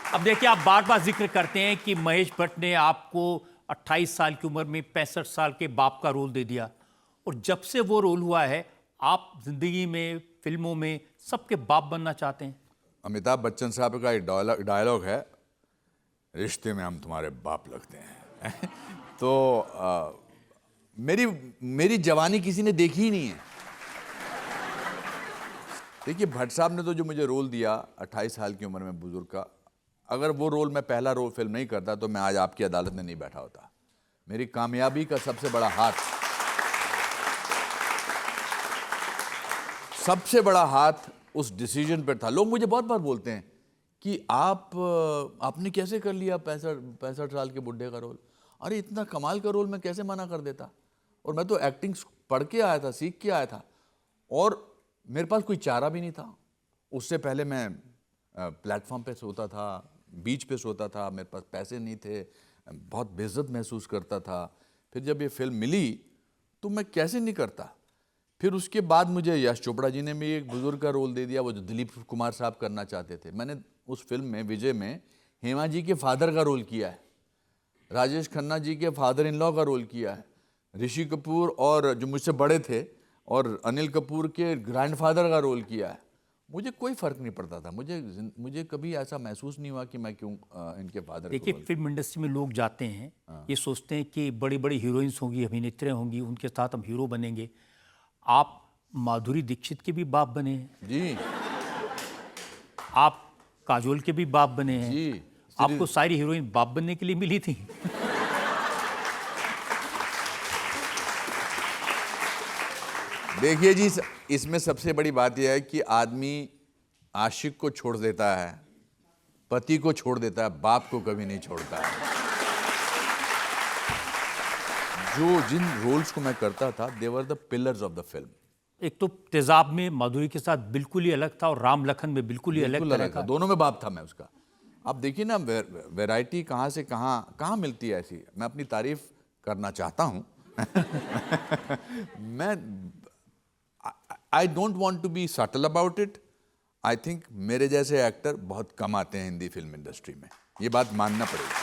अब देखिए, आप बार बार जिक्र करते हैं कि महेश भट्ट ने आपको 28 साल की उम्र में 65 साल के बाप का रोल दे दिया, और जब से वो रोल हुआ है आप जिंदगी में, फिल्मों में सबके बाप बनना चाहते हैं। अमिताभ बच्चन साहब का एक डायलॉग है, रिश्ते में हम तुम्हारे बाप लगते हैं। तो मेरी मेरी जवानी किसी ने देखी ही नहीं है। देखिए, भट्ट साहब ने तो जो मुझे रोल दिया 28 साल की उम्र में बुजुर्ग का, अगर वो रोल मैं पहला रोल फिल्म नहीं करता तो मैं आज आपकी अदालत में नहीं बैठा होता। मेरी कामयाबी का सबसे बड़ा हाथ उस डिसीजन पर था। लोग मुझे बहुत बार बोलते हैं कि आपने कैसे कर लिया 65 साल के बुढ़े का रोल। अरे इतना कमाल का रोल मैं कैसे मना कर देता। और मैं तो एक्टिंग पढ़ के आया था, सीख के आया था, और मेरे पास कोई चारा भी नहीं था। उससे पहले मैं प्लेटफॉर्म पे सोता था, बीच पे सोता था, मेरे पास पैसे नहीं थे, बहुत बेइज्जत महसूस करता था। फिर जब ये फिल्म मिली तो मैं कैसे नहीं करता। फिर उसके बाद मुझे यश चोपड़ा जी ने भी एक बुजुर्ग का रोल दे दिया, वो जो दिलीप कुमार साहब करना चाहते थे। मैंने उस फिल्म में, विजय में, हेमा जी के फादर का रोल किया है, राजेश खन्ना जी के फादर इन लॉ का रोल किया है, ऋषि कपूर और जो मुझसे बड़े थे और अनिल कपूर के ग्रैंडफादर का रोल किया है। मुझे कोई फ़र्क नहीं पड़ता था। मुझे कभी ऐसा महसूस नहीं हुआ कि मैं क्यों इनके फादर को देखिए, रोल। फिल्म इंडस्ट्री में लोग जाते हैं, ये सोचते हैं कि बड़ी बड़ी हीरोइंस होंगी, अभिनेत्री होंगी, उनके साथ हम हीरो बनेंगे। आप माधुरी दीक्षित के भी बाप बने हैं, जी आप काजोल के भी बाप बने हैं। जी। आपको सारी हीरोइन बाप बनने के लिए मिली थी। देखिए जी, इसमें सबसे बड़ी बात यह है कि आदमी आशिक को छोड़ देता है, पति को छोड़ देता है, बाप को कभी नहीं छोड़ता है। जिन रोल्स को मैं करता था, they were the pillars of the film. एक तो तेजाब में माधुरी के साथ बिल्कुल ही अलग था, और राम लखन में बिल्कुल ही अलग तरह का। दोनों में बाप था मैं उसका। आप देखिए ना, वैरायटी कहाँ से कहाँ मिलती है ऐसी। मैं अपनी तारीफ करना चाहता हूँ। I don't want to be subtle about it. I think मेरे जैसे एक्टर बहुत कम आते हैं हिंदी फिल्म इंडस्ट्री में, ये बात मानना पड़ेगी।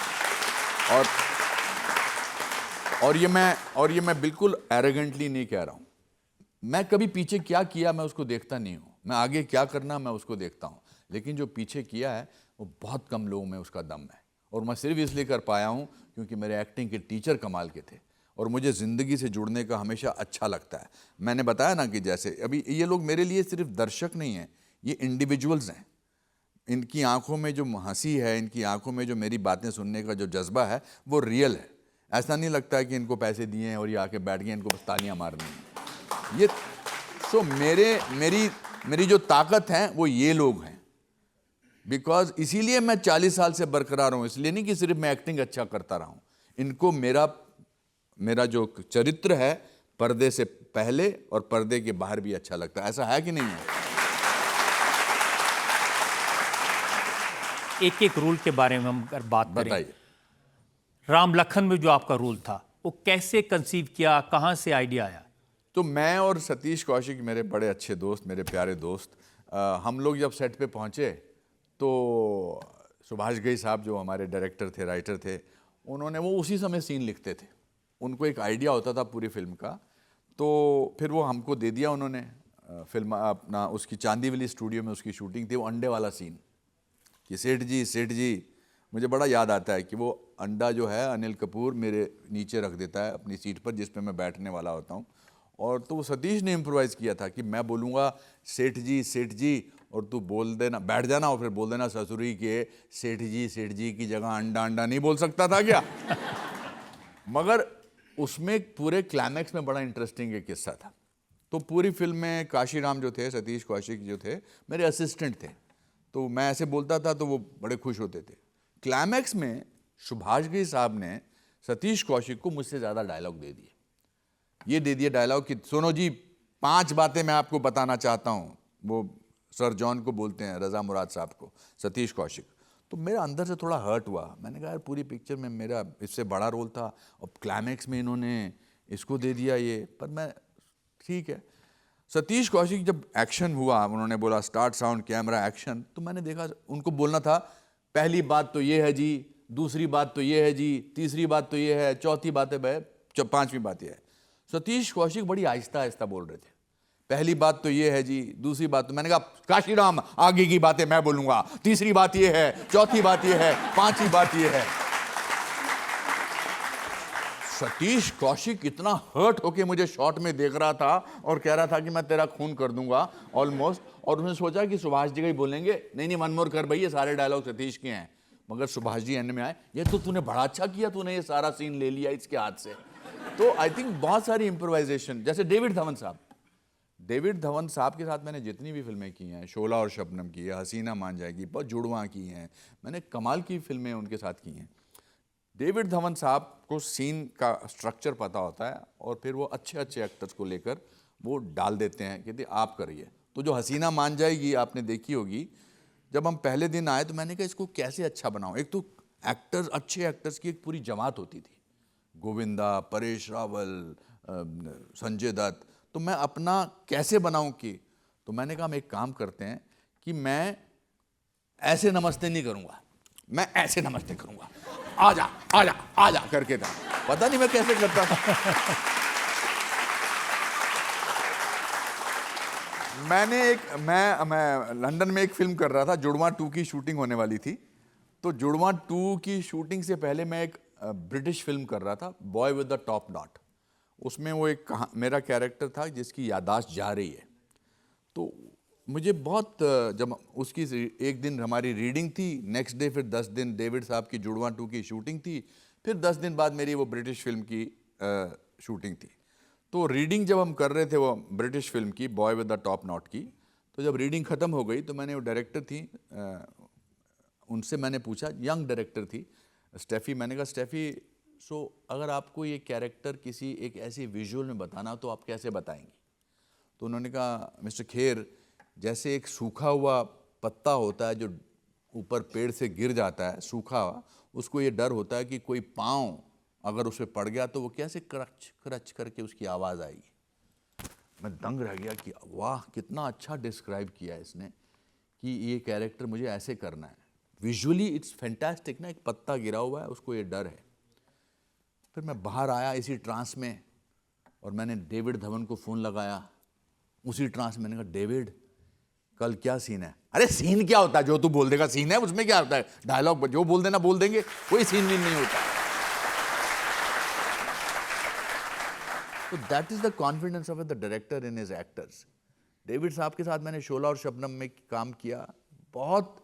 और ये मैं बिल्कुल एरोगेंटली नहीं कह रहा हूँ। मैं कभी पीछे क्या किया मैं उसको देखता नहीं हूँ, मैं आगे क्या करना मैं उसको देखता हूँ। लेकिन जो पीछे किया है वो बहुत कम लोगों में उसका दम है, और मैं सिर्फ इसलिए कर पाया हूँ क्योंकि मेरे एक्टिंग के टीचर कमाल के थे, और मुझे ज़िंदगी से जुड़ने का हमेशा अच्छा लगता है। मैंने बताया ना कि जैसे अभी ये लोग मेरे लिए सिर्फ दर्शक नहीं हैं, ये इंडिविजुअल्स हैं। इनकी आंखों में जो हंसी है, इनकी आंखों में जो मेरी बातें सुनने का जो जज्बा है, वो रियल है। ऐसा नहीं लगता है कि इनको पैसे दिए हैं और ये आके बैठ गए, इनको बस तालियां मारनी हैं। ये सो मेरी जो ताकत है वो ये लोग हैं। बिकॉज इसीलिए मैं 40 साल से बरकरार हूँ, इसलिए नहीं कि सिर्फ मैं एक्टिंग अच्छा करता रहा हूँ। इनको मेरा जो चरित्र है पर्दे से पहले और पर्दे के बाहर भी अच्छा लगता है। ऐसा है कि नहीं है? एक एक रोल के बारे में हम अगर बात करें, बताइए। राम लखन में जो आपका रोल था वो कैसे कंसीव किया, कहाँ से आइडिया आया? तो मैं और सतीश कौशिक, मेरे बड़े अच्छे दोस्त, मेरे प्यारे दोस्त, हम लोग जब सेट पे पहुँचे तो सुभाष घई साहब जो हमारे डायरेक्टर थे, राइटर थे, उन्होंने वो उसी समय सीन लिखते थे। उनको एक आइडिया होता था पूरी फिल्म का, तो फिर वो हमको दे दिया उन्होंने। फिल्म अपना उसकी चांदीवली स्टूडियो में उसकी शूटिंग थी, वो अंडे वाला सीन कि सेठ जी, मुझे बड़ा याद आता है कि वो अंडा जो है अनिल कपूर मेरे नीचे रख देता है अपनी सीट पर जिस पे मैं बैठने वाला होता हूँ, और तो वो सतीश ने इम्प्रोवाइज़ किया था कि मैं बोलूँगा सेठ जी, और तू बोल देना, बैठ जाना, और फिर बोल देना ससुरी के सेठ जी की जगह अंडा नहीं बोल सकता था क्या? मगर उसमें पूरे क्लाइमैक्स में बड़ा इंटरेस्टिंग एक किस्सा था। तो पूरी फिल्म में काशीराम जो थे, सतीश कौशिक जो थे, मेरे असिस्टेंट थे। तो मैं ऐसे बोलता था तो वो बड़े खुश होते थे। क्लाइमैक्स में सुभाष घई साहब ने सतीश कौशिक को मुझसे ज़्यादा डायलॉग दे दिए। ये दे दिए डायलॉग कि सुनो जी, 5 बातें मैं आपको बताना चाहता हूँ। वो सर जॉन को बोलते हैं, रज़ा मुराद साहब को, सतीश कौशिक। तो मेरा अंदर से थोड़ा हर्ट हुआ। मैंने कहा यार, पूरी पिक्चर में मेरा इससे बड़ा रोल था और क्लाइमैक्स में इन्होंने इसको दे दिया ये। पर मैं, ठीक है। सतीश कौशिक जब एक्शन हुआ, उन्होंने बोला स्टार्ट साउंड कैमरा एक्शन, तो मैंने देखा उनको बोलना था पहली बात तो ये है जी, दूसरी बात तो ये है जी, तीसरी बात तो ये है, चौथी बात है, पांचवी बात ये है। सतीश कौशिक बड़ी आहिस्ता आहिस्ता बोल रहे थे। पहली बात तो ये है जी, दूसरी बात तो, मैंने कहा काशीराम आगे की बातें मैं बोलूंगा, तीसरी बात ये है, चौथी बात ये है, पांचवी बात ये है। सतीश कौशिक इतना हर्ट होके मुझे शॉट में देख रहा था और कह रहा था कि मैं तेरा खून कर दूंगा ऑलमोस्ट, और उसने सोचा कि सुभाष जी का ही बोलेंगे, नहीं नहीं वन मोर कर भाई, ये सारे डायलॉग सतीश के हैं। मगर सुभाष जी एंड में आए, ये तो तूने बड़ा अच्छा किया, तूने ये सारा सीन ले लिया इसके हाथ से। तो आई थिंक बहुत सारी इम्प्रोवाइजेशन, जैसे डेविड धवन साहब के साथ मैंने जितनी भी फिल्में की हैं, शोला और शबनम की है, हसीना मान जाएगी, बहुत जुड़वा की हैं, मैंने कमाल की फिल्में उनके साथ की हैं। डेविड धवन साहब को सीन का स्ट्रक्चर पता होता है और फिर वो अच्छे अच्छे एक्टर्स को लेकर वो डाल देते हैं, कहते आप करिए। तो जो हसीना मान जाएगी आपने देखी होगी, जब हम पहले दिन आए तो मैंने कहा इसको कैसे अच्छा बनाऊं। एक तो एक्टर्स, अच्छे एक्टर्स की एक पूरी जमात होती थी, गोविंदा, परेश रावल, संजय दत्त, तो मैं अपना कैसे बनाऊं कि, तो मैंने कहा हम एक काम करते हैं कि मैं ऐसे नमस्ते नहीं करूंगा, मैं ऐसे नमस्ते करूंगा, आजा आजा आजा करके था, पता नहीं मैं कैसे करता था। मैं लंदन में एक फिल्म कर रहा था, जुड़वा 2 की शूटिंग होने वाली थी। तो जुड़वा 2 की शूटिंग से पहले मैं एक ब्रिटिश फिल्म कर रहा था, boy with the top not. उसमें वो एक मेरा कैरेक्टर था जिसकी याददाश्त जा रही है। तो मुझे बहुत, जब उसकी एक दिन हमारी रीडिंग थी, नेक्स्ट डे फिर 10 दिन डेविड साहब की जुड़वा 2 की शूटिंग थी, फिर 10 दिन बाद मेरी वो ब्रिटिश फिल्म की शूटिंग थी। तो रीडिंग जब हम कर रहे थे वो ब्रिटिश फिल्म की, boy with the top not की, तो जब रीडिंग ख़त्म हो गई तो मैंने, वो डायरेक्टर थी, उनसे मैंने पूछा, यंग डायरेक्टर थी स्टेफ़ी, मैंने कहा स्टेफ़ी, अगर आपको ये कैरेक्टर किसी एक ऐसी विजुअल में बताना तो आप कैसे बताएंगी? तो उन्होंने कहा मिस्टर खेर, जैसे एक सूखा हुआ पत्ता होता है जो ऊपर पेड़ से गिर जाता है सूखा हुआ, उसको ये डर होता है कि कोई पाँव अगर उस पर पड़ गया तो वो कैसे क्रच क्रच करके उसकी आवाज़ आएगी। मैं दंग रह गया कि वाह कितना अच्छा डिस्क्राइब किया है इसने कि ये कैरेक्टर मुझे ऐसे करना है। विजुअली इट्स फैंटास्टिक ना, एक पत्ता गिरा हुआ है उसको ये डर है। फिर मैं बाहर आया इसी ट्रांस में और मैंने डेविड धवन को फ़ोन लगाया उसी ट्रांस में। मैंने कहा डेविड कल क्या सीन है? अरे सीन क्या होता है, जो तू बोल देगा सीन है, उसमें क्या होता है, डायलॉग जो बोल देना बोल देंगे, कोई सीन नहीं होता। तो that is the confidence of the director in his actors. David साहब के साथ मैंने शोला और शबनम में काम किया, बहुत,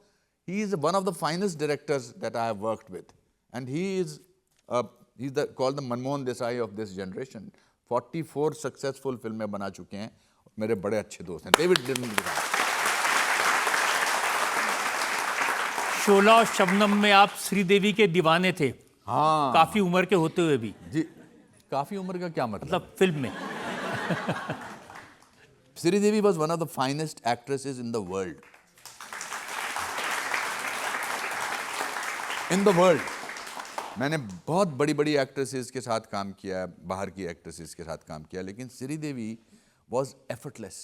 he is one of the finest directors that I have worked with, and he is called the Manmohan Desai of this generation. 44 successful फिल्में बना चुके हैं, मेरे बड़े अच्छे दोस्त हैं डेविड धवन के साथ। शोला और शबनम में आप श्रीदेवी के दीवाने थे। हाँ, काफी उम्र के होते हुए भी। जी, काफी उम्र का क्या मतलब? फिल्म में Sridevi was one of the finest actresses in the world. In the world. मैंने बहुत बड़ी बड़ी एक्ट्रेसेस के साथ काम किया, बाहर की एक्ट्रेसेस के साथ काम किया, लेकिन श्रीदेवी was effortless.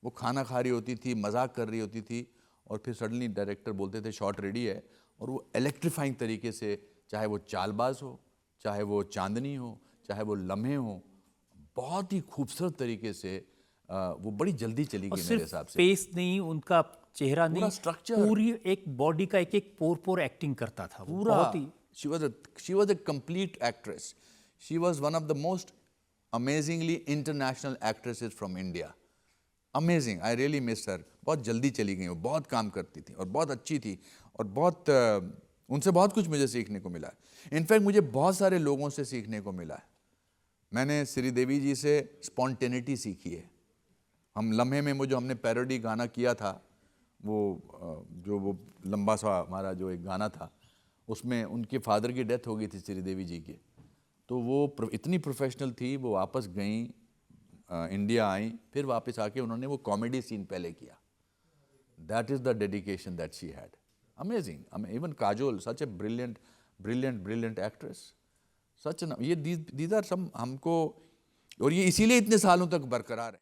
वो खाना खा रही होती थी, मजाक कर रही होती थी, और फिर सडनली डायरेक्टर बोलते थे शॉट रेडी है, और वो इलेक्ट्रीफाइंग तरीके से, चाहे वो चालबाज हो, चाहे वो चांदनी हो, चाहे वो लम्हे हो, बहुत ही खूबसूरत तरीके से वो बड़ी जल्दी चली गई मेरे हिसाब से। फेस नहीं, उनका चेहरा नहीं, पूरा स्ट्रक्चर, पूरी एक बॉडी का एक एक पोर एक्टिंग करता था पूरा। बहुत ही। she was a complete actress. She was one of the most amazingly international actresses from India. Amazing. I really miss her. बहुत जल्दी चली गई, वो बहुत काम करती थी और बहुत अच्छी थी, और बहुत उनसे बहुत कुछ मुझे सीखने को मिला है। इनफैक्ट मुझे बहुत सारे लोगों से सीखने को मिला है। मैंने श्रीदेवी जी से स्पॉन्टेनिटी सीखी है। हम लम्हे में वो जो हमने पैरोडी गाना किया था, वो लंबा सा हमारा जो एक गाना था, उसमें उनके फादर की डेथ हो गई थी श्रीदेवी जी की, तो वो इतनी प्रोफेशनल थी, वो वापस गई, इंडिया आई, फिर वापस आके उन्होंने वो कॉमेडी सीन पहले किया। That is the dedication that she had. Amazing. Even Kajol, such a brilliant actress, such ये दीज आर सम, हमको, और ये इसीलिए इतने सालों तक बरकरार है।